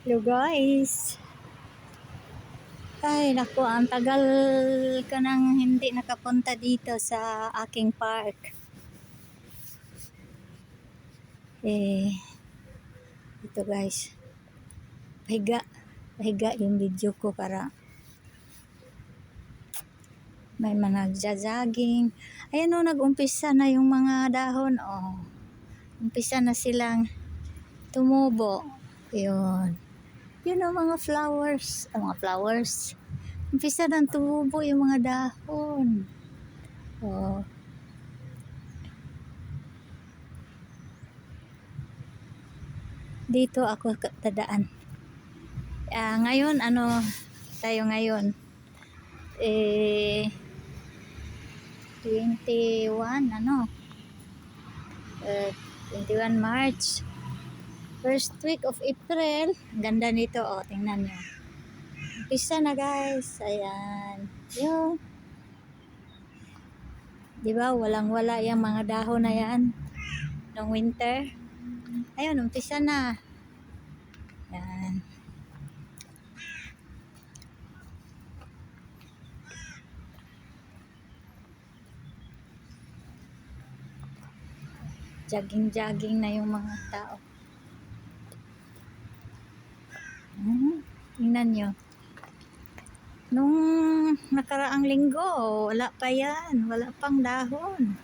Hello guys. Ay naku, ang tagal ka nang hindi nakapunta dito sa aking park. Ito guys. Pahiga yung video ko para may mga nagja-jogging. Ayan o, nag-umpisa na yung mga dahon. Oh, umpisa na silang tumubo. Yun. Yun ang mga flowers. Umpisa na tumubo yung mga dahon. Oh. Dito ako tadaan. Ngayon, ano tayo ngayon? 21, 21 March. First week of April. Ganda nito, oh, tingnan nyo. Umpisa na guys. Ayan. Yung, di ba, walang-wala yung mga dahon na yan nung winter. Ayun, umpisa na. Ayan. Jogging na yung mga tao. Tingnan nyo. Nung nakaraang linggo, wala pa yan. Wala pang dahon.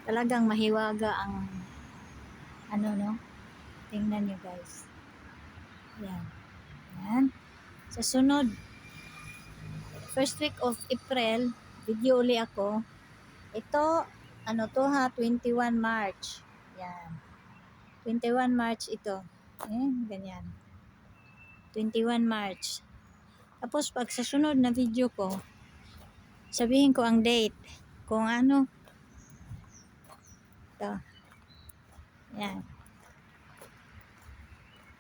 Talagang mahiwaga ang tingnan nyo guys. Yan. Yan. Sa sunod, first week of April, video uli ako. Ito, 21 March. Yan. 21 March ito. Ganyan. 21 March. Tapos pag sa sunod na video ko, sabihin ko ang date. Kung ano. Ito. Yan.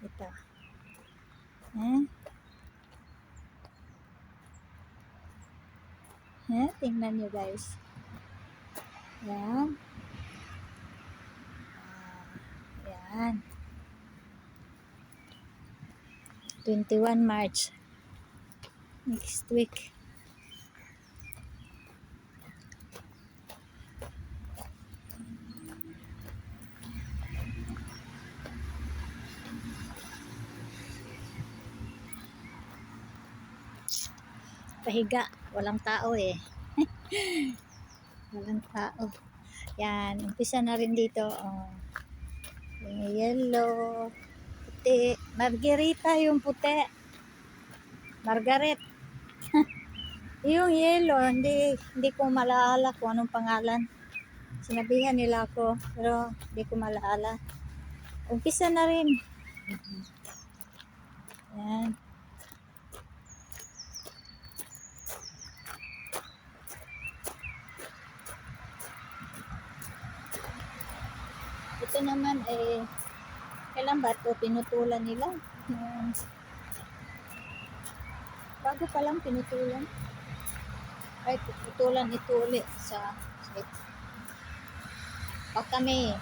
Ito. Tingnan nyo guys. Yan. Yan. 21 March. Next week. Pahiga. Walang tao eh. Walang tao. Yan. Umpisa na rin dito. Oh. Yung yellow. Puti. Margarita yung puti. Margaret. Yung yellow. Hindi ko malaala kung anong pangalan. Sinabihan nila ako. Pero hindi ko malaala. Umpisa na rin. Yan. Ito naman kailan ba ito pinutulan nila? Bago pa lang pinutulan. Ay, pinutulan ito ulit sa pagka May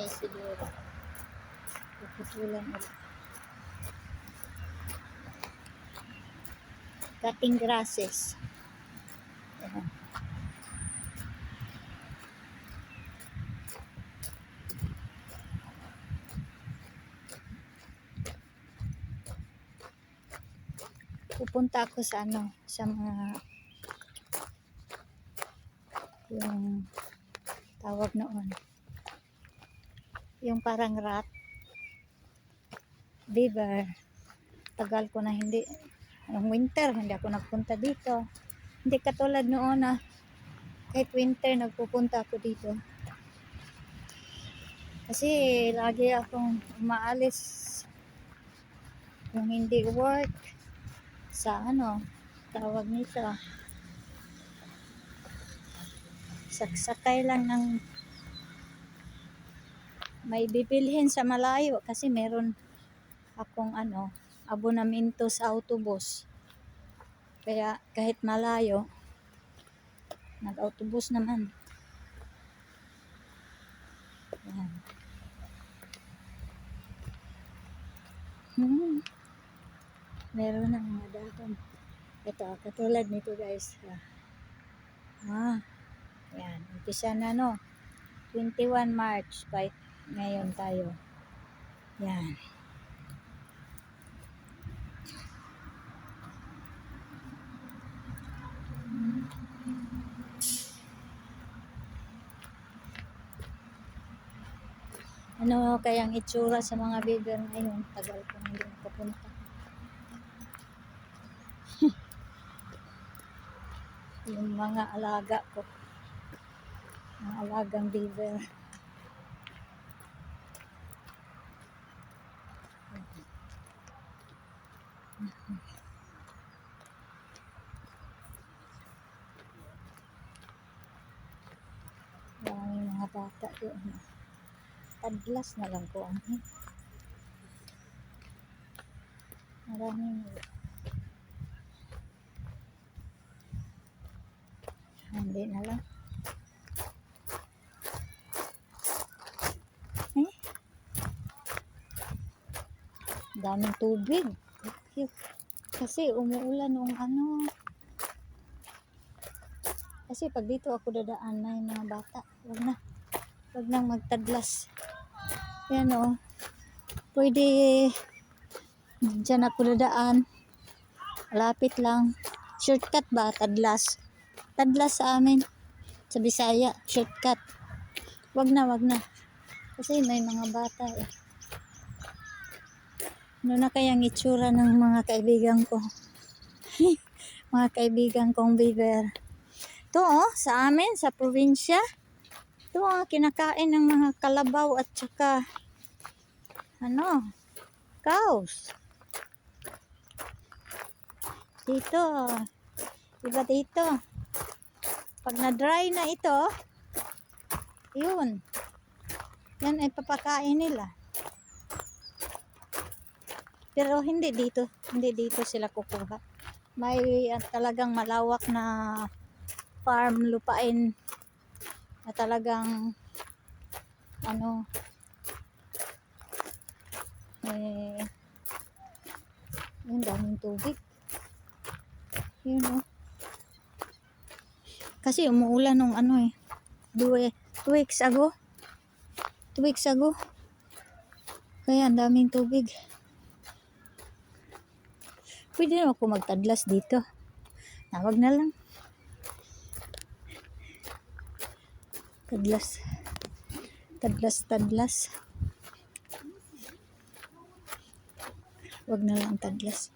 siguro. Pinutulan ulit. Cutting grasses. Ayan. Pupunta ako sa mga yung tawag noon. Yung parang rat. Beaver. Tagal ko na hindi. Ang winter, hindi ako nagpunta dito. Hindi katulad noon na kahit winter nagpupunta ako dito. Kasi lagi akong umaalis kung hindi work sa tawag nito. Saksakay lang ng may bibilhin sa malayo kasi meron akong abonamento sa autobus. Kaya kahit malayo, nag-autobus naman. Yan. Hmm. Meron na mga dahon. Ito, katulad nito guys. Yan. Umpisa na no. 21 March. Ngayon tayo. Yan. Ano kayang itsura sa mga biber ngayon? Tagal ko hindi nakapunta. Yung mga alaga ko. Mga alagang biber. Maraming mga bata doon. Tadlas na lang po ang maraming hindi na lang. Daming tubig. Kasi umuulan nung ano. Kasi pag dito ako dadaan na yung mga bata. Wag nang magtadlas. Yan o. Pwede dyan ako dadaan. Malapit lang. Shortcut ba? Tadlas. Tadlas sa amin. Sa Bisaya. Shortcut. Wag na. Kasi may mga bata eh. Ano na kayang itsura ng mga kaibigan ko? Mga kaibigan kong biber. Ito sa amin, sa probinsya. Ito kinakain ng mga kalabaw at saka cows. Dito. Iba dito. Pag na-dry na ito, yun. Yan ay papakain nila. Pero hindi dito sila kukuha. May talagang malawak na farm lupain na talagang yung daming tubig. Yun Kasi umuulan nung 2 weeks ago. 2 weeks ago. Kaya ang daming tubig. Pwede na ako magtadlas dito. Wag na lang. Tadlas. Wag na lang tadlas.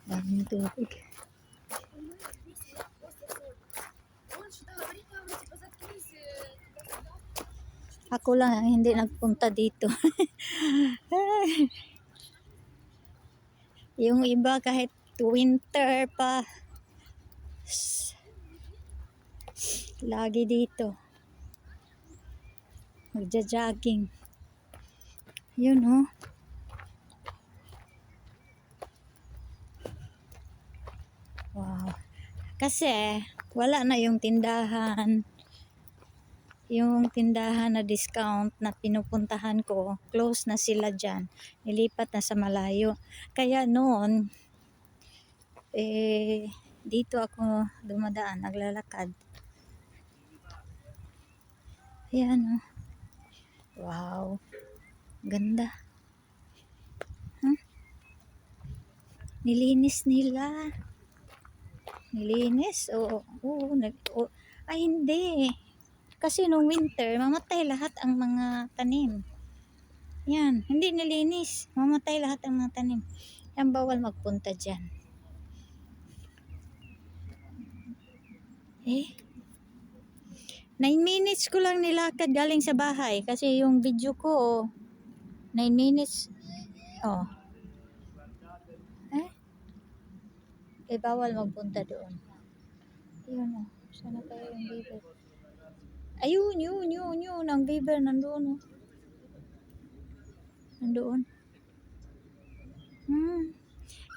Daming tubig. Ako lang ang hindi nagpunta dito. Yung iba kahit winter pa lagi dito magja-jogging. Yun wow. Kasi wala na yung tindahan na discount na pinupuntahan ko, close na sila dyan. Nilipat na sa malayo. Kaya noon, dito ako dumadaan, naglalakad. Ayan wow. Ganda. Nilinis nila. Ay hindi. Kasi nung winter, mamatay lahat ang mga tanim. Yan, hindi nilinis. Mamatay lahat ang mga tanim. Yan, bawal magpunta dyan. 9 minutes ko lang nilakad galing sa bahay. Kasi yung video ko, 9 minutes. Bawal magpunta doon. Yun sana kayo yung beaver. Ayun, yun. Ang beaver nandoon. Nandoon.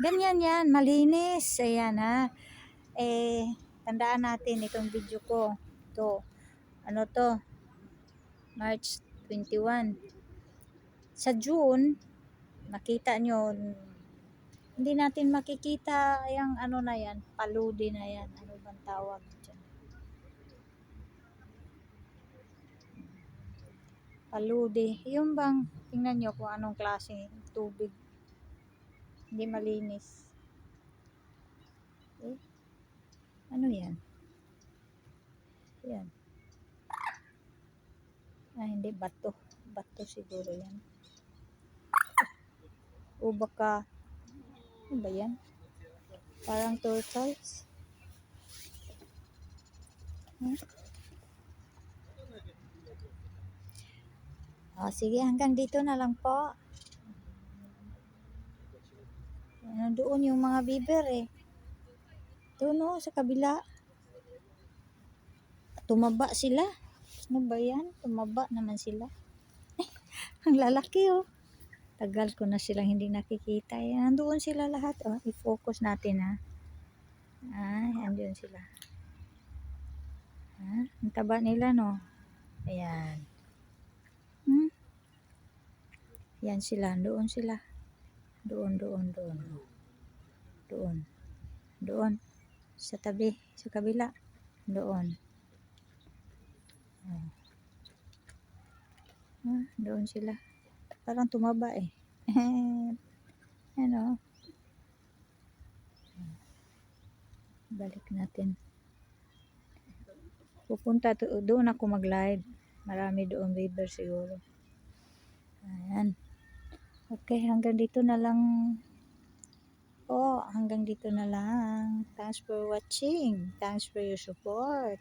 Ganyan yan, malinis. Ayan tandaan natin itong video ko. Ito. March 21. Sa June, makita nyo, hindi natin makikita yung ano na yan, paludi na yan. Ano bang tawag dyan? Paludi. Yung bang, tingnan nyo kung anong klase tubig. Hindi malinis. Eh, ano yan? Yan. Hindi, bato. Bato siguro yan. O baka, ano ba yan? Parang turtles. Sige, hanggang dito na lang po. Doon yung mga beaver eh. Doon sa kabila. Tumaba sila. Ano ba yan? Tumaba naman sila. Ang lalaki oh. Tagal ko na silang hindi nakikita. Nandoon sila lahat oh. I-focus natin ha. Andun sila. Ang taba nila no. Ayan. Yan sila. Doon sila. Doon. Doon. Sa tabi. Sa kabila. Doon. Doon sila. Parang tumaba eh. Ano? Balik natin. Pupunta doon ako mag-live. Marami doon beaver siguro. Ayan. Okay, hanggang dito na lang. Hanggang dito na lang. Thanks for watching. Thanks for your support.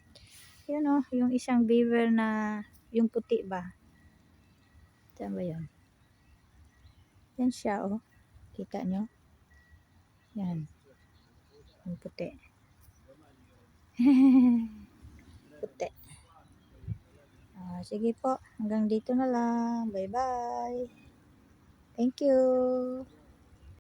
Yun yung isang beaver na, yung puti ba? Saan ba yun? Yan siya Kita nyo? Yan. Yung puti. Puti. Sige po. Hanggang dito na lang. Bye-bye. Thank you.